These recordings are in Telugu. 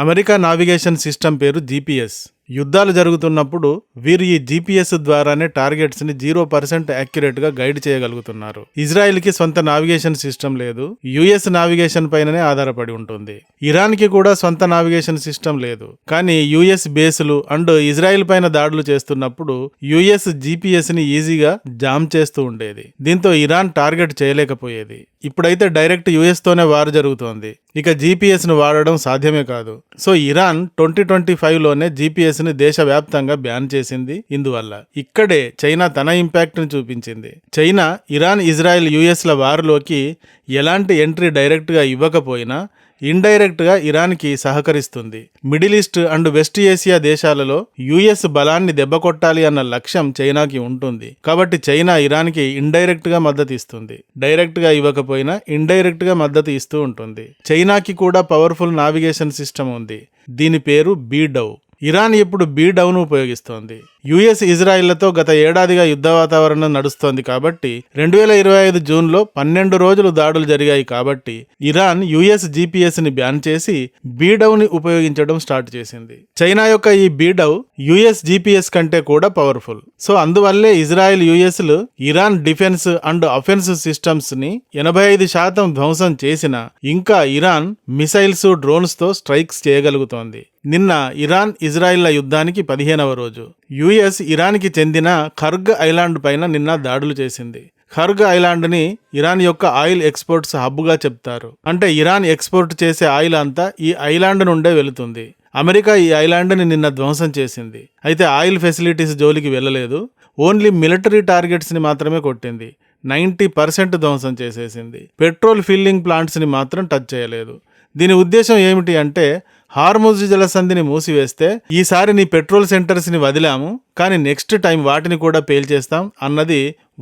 అమెరికా నావిగేషన్ సిస్టమ్ పేరు జీపీఎస్. యుద్ధాలు జరుగుతున్నప్పుడు వీరు ఈ జీపీఎస్ ద్వారానే టార్గెట్స్ ని 0% యాక్యురేట్ గా గైడ్ చేయగలుగుతున్నారు. ఇజ్రాయెల్ కి సొంత నావిగేషన్ సిస్టమ్ లేదు, యుఎస్ నావిగేషన్ పైననే ఆధారపడి ఉంటుంది. ఇరాన్ కి కూడా సొంత నావిగేషన్ సిస్టమ్ లేదు, కానీ యుఎస్ బేసులు అండ్ ఇజ్రాయెల్ పైన దాడులు చేస్తున్నప్పుడు యుఎస్ జీపీఎస్ ని ఈజీగా జామ్ చేస్తూ ఉండేది. దీంతో ఇరాన్ టార్గెట్ చేయలేకపోయేది. ఇప్పుడైతే డైరెక్ట్ యుఎస్ తోనే వార్ జరుగుతోంది, ఇక జీపీఎస్ ను వాడడం సాధ్యమే కాదు. సో ఇరాన్ 2025లోనే జీపీఎస్ ని దేశవ్యాప్తంగా బ్యాన్ చేసింది. ఇందువల్ల ఇక్కడే చైనా తన ఇంపాక్ట్ ని చూపించింది. చైనా ఇరాన్, ఇజ్రాయెల్, యుఎస్ ల వార్లోకి ఎలాంటి ఎంట్రీ డైరెక్ట్ గా ఇవ్వకపోయినా ఇండైరెక్ట్ గా ఇరాన్ కి సహకరిస్తుంది. Middle east and west Asia దేశాలలో యుఎస్ బలాన్ని దెబ్బకొట్టాలి అన్న లక్ష్యం చైనాకి ఉంటుంది. కాబట్టి చైనా ఇరాన్ కి ఇండైరెక్ట్ గా మద్దతు ఇస్తుంది. డైరెక్ట్ గా ఇవ్వకపోయినా ఇండైరెక్ట్ గా మద్దతు ఇస్తూ ఉంటుంది. చైనాకి కూడా పవర్ఫుల్ నావిగేషన్ సిస్టమ్ ఉంది. దీని పేరు బీడౌ. ఇరాన్ ఇప్పుడు బీడౌను ఉపయోగిస్తోంది. యుఎస్ ఇజ్రాయిల్లతో గత ఏడాదిగా యుద్ధ వాతావరణం నడుస్తోంది కాబట్టి 2025 జూన్లో 12 రోజులు దాడులు జరిగాయి కాబట్టి ఇరాన్ యుఎస్ జీపీఎస్ ని బ్యాన్ చేసి బీడౌని ఉపయోగించడం స్టార్ట్ చేసింది. చైనా యొక్క ఈ బీడౌ యుఎస్ జీపీఎస్ కంటే కూడా పవర్ఫుల్. సో అందువల్లే ఇజ్రాయెల్, యుఎస్లు Iran defence and offence systems ని 85% ధ్వంసం చేసిన ఇంకా ఇరాన్ మిసైల్స్, డ్రోన్స్ తో స్ట్రైక్స్ చేయగలుగుతోంది. నిన్న ఇరాన్, ఇజ్రాయిల్ల యుద్ధానికి 15వ రోజు. యుఎస్ ఇరాన్కి చెందిన ఖర్గ్ ఐలాండ్ పైన నిన్న దాడులు చేసింది. ఖర్గ్ ఐలాండ్ ని ఇరాన్ యొక్క ఆయిల్ ఎక్స్పోర్ట్స్ హబ్గా చెప్తారు. అంటే ఇరాన్ ఎక్స్పోర్ట్ చేసే ఆయిల్ అంతా ఈ ఐలాండ్ నుండే వెళుతుంది. అమెరికా ఈ ఐలాండ్ని నిన్న ధ్వంసం చేసింది. అయితే ఆయిల్ ఫెసిలిటీస్ జోలికి వెళ్ళలేదు, ఓన్లీ మిలిటరీ టార్గెట్స్ ని మాత్రమే కొట్టింది. 90% ధ్వంసం చేసేసింది. పెట్రోల్ ఫిల్లింగ్ ప్లాంట్స్ ని మాత్రం టచ్ చేయలేదు. దీని ఉద్దేశం ఏమిటి అంటే, హార్ముజ్ జలసంధిని మూసివేస్తే ఈసారి నీ పెట్రోల్ సెంటర్స్ ని వదిలాము, కానీ నెక్స్ట్ టైం వాటిని కూడా పేల్చేస్తాం అన్నది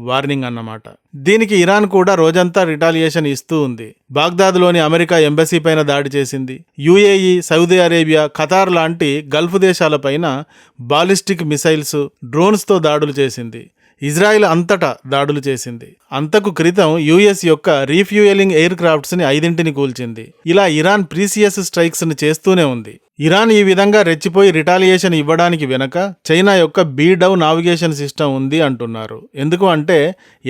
వార్నింగ్ అన్నమాట. దీనికి ఇరాన్ కూడా రోజంతా రిటాలియేషన్ ఇస్తూ ఉంది. బాగ్దాద్లోని అమెరికా ఎంబసీ పైన దాడి చేసింది. యుఏఈ, సౌదీ అరేబియా, ఖతార్ లాంటి గల్ఫ్ దేశాలపైన బాలిస్టిక్ మిసైల్స్, డ్రోన్స్తో దాడులు చేసింది. ఇజ్రాయెల్ అంతటా దాడులు చేసింది. అంతకు క్రితం యుఎస్ యొక్క రీఫ్యూయలింగ్ ఎయిర్ క్రాఫ్ట్స్ ని 5ని కూల్చింది. ఇలా ఇరాన్ ప్రీసియస్ స్ట్రైక్స్ ని చేస్తూనే ఉంది. ఇరాన్ ఈ విధంగా రెచ్చిపోయి రిటాలియేషన్ ఇవ్వడానికి వెనక చైనా యొక్క బీడౌ నావిగేషన్ సిస్టమ్ ఉంది అంటున్నారు. ఎందుకు అంటే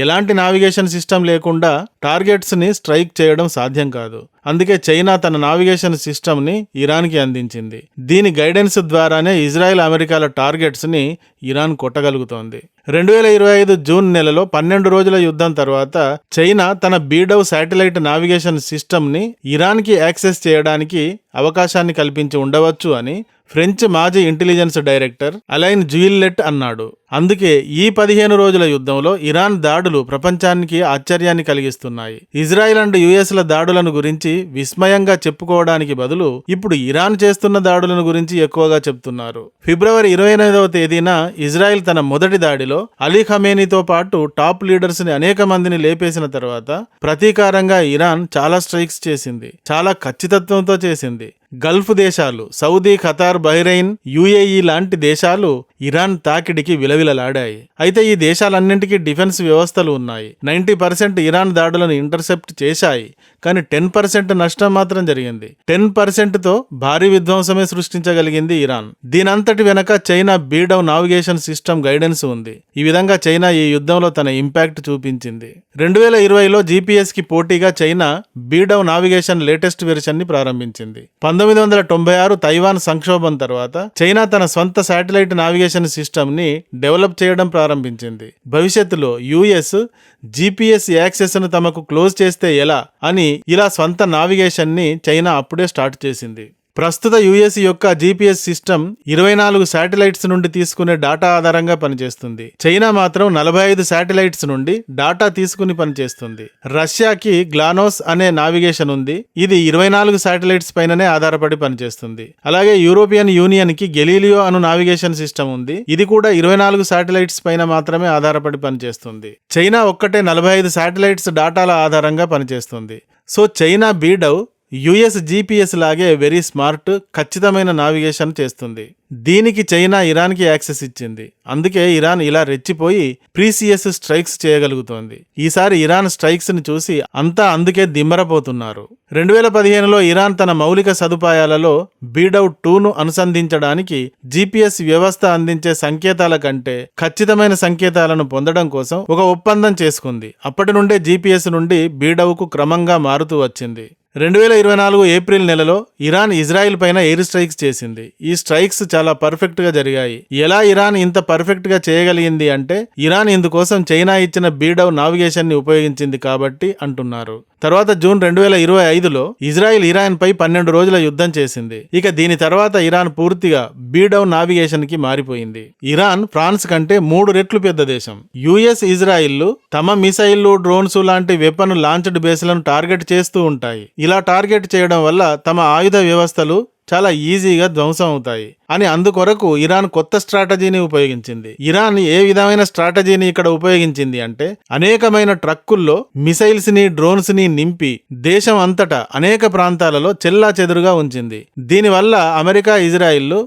ఎలాంటి నావిగేషన్ సిస్టమ్ లేకుండా టార్గెట్స్ ని స్ట్రైక్ చేయడం సాధ్యం కాదు. అందుకే చైనా తన నావిగేషన్ సిస్టమ్ ని ఇరాన్కి అందించింది. దీని గైడెన్స్ ద్వారానే ఇజ్రాయెల్, అమెరికాల టార్గెట్స్ ని ఇరాన్ కొట్టగలుగుతోంది. 2025 జూన్ నెలలో 12 రోజుల యుద్ధం తర్వాత చైనా తన బీడౌ శాటిలైట్ నావిగేషన్ సిస్టమ్ ని ఇరాన్ కి యాక్సెస్ చేయడానికి అవకాశాన్ని కల్పించి ఉండవచ్చు అని ఫ్రెంచ్ మాజీ ఇంటెలిజెన్స్ డైరెక్టర్ అలైన్ జుయిల్లెట్ అన్నాడు. అందుకే ఈ 15 రోజుల యుద్ధంలో ఇరాన్ దాడులు ప్రపంచానికి ఆశ్చర్యాన్ని కలిగిస్తున్నాయి. ఇజ్రాయెల్ అండ్ యుఎస్ల దాడులను గురించి విస్మయంగా చెప్పుకోవడానికి బదులు ఇప్పుడు ఇరాన్ చేస్తున్న దాడులను గురించి ఎక్కువగా చెప్తున్నారు. ఫిబ్రవరి 28వ తేదీన ఇజ్రాయెల్ తన మొదటి దాడిలో అలీ ఖమేనీతో పాటు టాప్ లీడర్స్ ని అనేక మందిని లేపేసిన తర్వాత ప్రతీకారంగా ఇరాన్ చాలా స్ట్రైక్స్ చేసింది. చాలా ఖచ్చితత్వంతో చేసింది. గల్ఫ్ దేశాలు, సౌదీ, ఖతార్, బహ్రెయిన్, యుఏఈ లాంటి దేశాలు ఇరాన్ తాకిడికి విలవిలలాడాయి. అయితే ఈ దేశాలన్నింటికీ డిఫెన్స్ వ్యవస్థలు ఉన్నాయి. 90% ఇరాన్ దాడులను ఇంటర్సెప్ట్ చేశాయి, కానీ 10% నష్టం మాత్రం జరిగింది. 10%తో భారీ విధ్వంసమే సృష్టించగలిగింది ఇరాన్. దీనంతటి వెనక చైనా బీడౌ నావిగేషన్ సిస్టమ్ గైడెన్స్ ఉంది. ఈ విధంగా చైనా ఈ యుద్ధంలో తన ఇంపాక్ట్ చూపించింది. 2020లో జీపీఎస్ కి పోటీగా చైనా బీడౌ నావిగేషన్ లేటెస్ట్ వెర్షన్ ని ప్రారంభించింది. 1996 తైవాన్ సంక్షోభం తర్వాత చైనా తన సొంత శాటిలైట్ నావిగేషన్ సిస్టమ్ ని డెవలప్ చేయడం ప్రారంభించింది. భవిష్యత్తులో యుఎస్ జీపీఎస్ యాక్సెస్ ను తమకు క్లోజ్ చేస్తే ఎలా అని ఇలా సొంత నావిగేషన్ ని చైనా అప్పుడే స్టార్ట్ చేసింది. ప్రస్తుత యుఎస్ యొక్క జీపీఎస్ సిస్టమ్ 24 శాటిలైట్స్ నుండి తీసుకునే డాటా ఆధారంగా పనిచేస్తుంది. చైనా మాత్రం 45 శాటిలైట్స్ నుండి డాటా తీసుకుని పనిచేస్తుంది. రష్యాకి గ్లానోస్ అనే నావిగేషన్ ఉంది. ఇది 24 శాటిలైట్స్ పైననే ఆధారపడి పనిచేస్తుంది. అలాగే యూరోపియన్ యూనియన్ కి గెలీలియో అను నావిగేషన్ సిస్టమ్ ఉంది. ఇది కూడా 24 శాటిలైట్స్ పైన మాత్రమే ఆధారపడి పనిచేస్తుంది. చైనా ఒక్కటే 45 శాటిలైట్స్ డాటాల ఆధారంగా పనిచేస్తుంది. సో చైనా బీడౌ యుఎస్ జీపీఎస్ లాగే వెరీ స్మార్ట్, ఖచ్చితమైన నావిగేషన్ చేస్తుంది. దీనికి చైనా ఇరాన్కి యాక్సెస్ ఇచ్చింది. అందుకే ఇరాన్ ఇలా రెచ్చిపోయి ప్రీసియస్ స్ట్రైక్స్ చేయగలుగుతోంది. ఈసారి ఇరాన్ స్ట్రైక్స్ ని చూసి అంతా అందుకే దిమ్మరపోతున్నారు. 2015లో ఇరాన్ తన మౌలిక సదుపాయాలలో బీడౌట్ 2ను అనుసంధించడానికి జీపీఎస్ వ్యవస్థ అందించే సంకేతాల కంటే ఖచ్చితమైన సంకేతాలను పొందడం కోసం ఒక ఒప్పందం చేసుకుంది. అప్పటి నుండే జీపీఎస్ నుండి బీడౌకు క్రమంగా మారుతూ వచ్చింది. 2024 ఏప్రిల్ నెలలో ఇరాన్ ఇజ్రాయిల్ పైన ఎయిర్ స్ట్రైక్స్ చేసింది. ఈ స్ట్రైక్స్ చాలా పర్ఫెక్ట్ గా జరిగాయి. ఎలా ఇరాన్ ఇంత పర్ఫెక్ట్ గా చేయగలిగింది అంటే ఇరాన్ ఇందుకోసం చైనా ఇచ్చిన బీడౌ నావిగేషన్ ని ఉపయోగించింది కాబట్టి అంటున్నారు. తర్వాత జూన్ 2025లో ఇజ్రాయిల్ ఇరాన్ పై 12 రోజుల యుద్ధం చేసింది. ఇక దీని తర్వాత ఇరాన్ పూర్తిగా బీడౌ నావిగేషన్ కి మారిపోయింది. ఇరాన్ ఫ్రాన్స్ కంటే 3 రెట్లు పెద్ద దేశం. యుఎస్ ఇజ్రాయిల్ తమ మిసైళ్లు, డ్రోన్స్ లాంటి వెపన్ లాంచ్డ్ బేస్లను టార్గెట్ చేస్తూ ఉంటాయి. ఇలా టార్గెట్ చేయడం వల్ల తమ ఆయుధ వ్యవస్థలు చాలా ఈజీగా ధ్వంసం అవుతాయి అని అందుకొరకు ఇరాన్ కొత్త స్ట్రాటజీని ఉపయోగించింది. ఇరాన్ ఏ విధమైన స్ట్రాటజీని ఇక్కడ ఉపయోగించింది అంటే అనేకమైన ట్రక్కుల్లో మిసైల్స్ ని, డ్రోన్స్ ని నింపి దేశం అంతటా అనేక ప్రాంతాలలో చెల్లాచెదురుగా ఉంచింది. దీనివల్ల అమెరికా, ఇజ్రాయిల్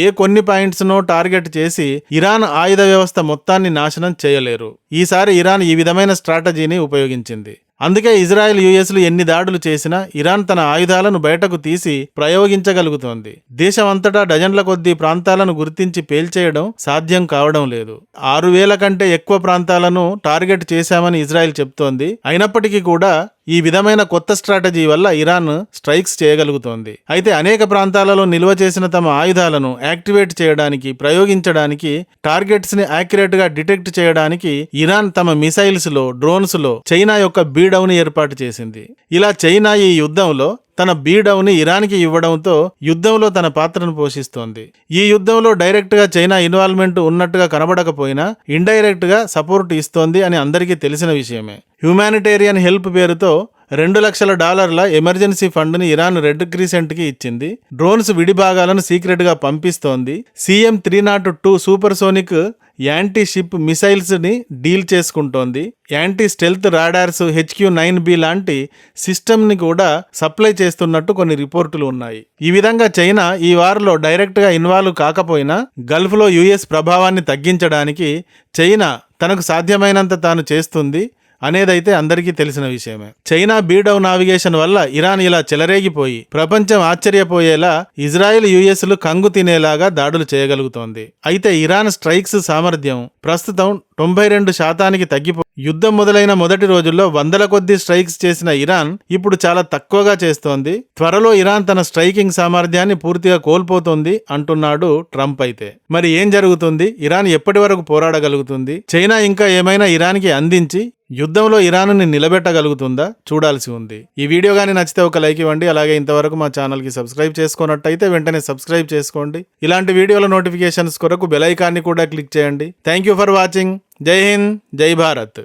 ఏ కొన్ని పాయింట్స్నో టార్గెట్ చేసి ఇరాన్ ఆయుధ వ్యవస్థ మొత్తాన్ని నాశనం చేయలేరు. ఈసారి ఇరాన్ ఈ విధమైన స్ట్రాటజీని ఉపయోగించింది. అందుకే ఇజ్రాయెల్, యుఎస్లు ఎన్ని దాడులు చేసినా ఇరాన్ తన ఆయుధాలను బయటకు తీసి ప్రయోగించగలుగుతోంది. దేశమంతటా డజన్ల కొద్దీ ప్రాంతాలను గుర్తించి పేల్చేయడం సాధ్యం కావడం లేదు. 6,000 కంటే ఎక్కువ ప్రాంతాలను టార్గెట్ చేశామని ఇజ్రాయెల్ చెప్తోంది. అయినప్పటికీ కూడా ఈ విధమైన కొత్త స్ట్రాటజీ వల్ల ఇరాన్ స్ట్రైక్స్ చేయగలుగుతోంది. అయితే అనేక ప్రాంతాలలో నిల్వ చేసిన తమ ఆయుధాలను యాక్టివేట్ చేయడానికి, ప్రయోగించడానికి, టార్గెట్స్ ని యాక్యురేట్ గా డిటెక్ట్ చేయడానికి ఇరాన్ తమ మిసైల్స్ లో, డ్రోన్స్ లో చైనా యొక్క బీడౌన్ ఏర్పాటు చేసింది. ఇలా చైనా ఈ యుద్ధంలో తన బీడౌని ఇరాన్కి ఇవ్వడంతో యుద్ధంలో తన పాత్రను పోషిస్తోంది. ఈ యుద్ధంలో డైరెక్ట్ గా చైనా ఇన్వాల్వ్మెంట్ ఉన్నట్టుగా కనబడకపోయినా ఇండైరెక్ట్ గా సపోర్ట్ ఇస్తోంది అని అందరికీ తెలిసిన విషయమే. హ్యుమానిటేరియన్ హెల్ప్ పేరుతో $2 లక్షల ఎమర్జెన్సీ ఫండ్ ని ఇరాన్ రెడ్ క్రీసెంట్ కి ఇచ్చింది. డ్రోన్స్ విడిభాగాలను సీక్రెట్ గా పంపిస్తోంది. CM-302 super sonic anti ship missiles ని డీల్ చేసుకుంటోంది. యాంటీ స్టెల్త్ రాడార్స్ HQ-9B లాంటి సిస్టమ్ ని కూడా సప్లై చేస్తున్నట్టు కొన్ని రిపోర్టులు ఉన్నాయి. ఈ విధంగా చైనా ఈ వార్లో డైరెక్ట్ గా ఇన్వాల్వ్ కాకపోయినా గల్ఫ్ లో యుఎస్ ప్రభావాన్ని తగ్గించడానికి చైనా తనకు సాధ్యమైనంత తాను చేస్తుంది అనేదైతే అందరికీ తెలిసిన విషయమే. చైనా బీడౌ నావిగేషన్ వల్ల ఇరాన్ ఇలా చెలరేగిపోయి ప్రపంచం ఆశ్చర్యపోయేలా ఇజ్రాయెల్, యుఎస్లు కంగు తినేలాగా దాడులు చేయగలుగుతోంది. అయితే ఇరాన్ స్ట్రైక్స్ సామర్థ్యం ప్రస్తుతం 92% తగ్గిపోయి యుద్ధం మొదలైన మొదటి రోజుల్లో 100ల కొద్దీ స్ట్రైక్స్ చేసిన ఇరాన్ ఇప్పుడు చాలా తక్కువగా చేస్తోంది. త్వరలో ఇరాన్ తన స్ట్రైకింగ్ సామర్థ్యాన్ని పూర్తిగా కోల్పోతుంది అంటున్నాడు ట్రంప్. అయితే మరి ఏం జరుగుతుంది? ఇరాన్ ఎప్పటి వరకు పోరాడగలుగుతుంది? చైనా ఇంకా ఏమైనా ఇరాన్కి అందించి యుద్ధంలో ఇరాన్ని నిలబెట్టగలుగుతుందా? చూడాల్సి ఉంది. ఈ వీడియో కానీ నచ్చితే ఒక లైక్ ఇవ్వండి. అలాగే ఇంతవరకు మా ఛానల్కి సబ్స్క్రైబ్ చేసుకున్నట్టయితే వెంటనే సబ్స్క్రైబ్ చేసుకోండి. ఇలాంటి వీడియోల నోటిఫికేషన్స్ కొరకు బెల్ ఐకాన్ని కూడా క్లిక్ చేయండి. Thank you for watching. జై హింద్, జై భారత్.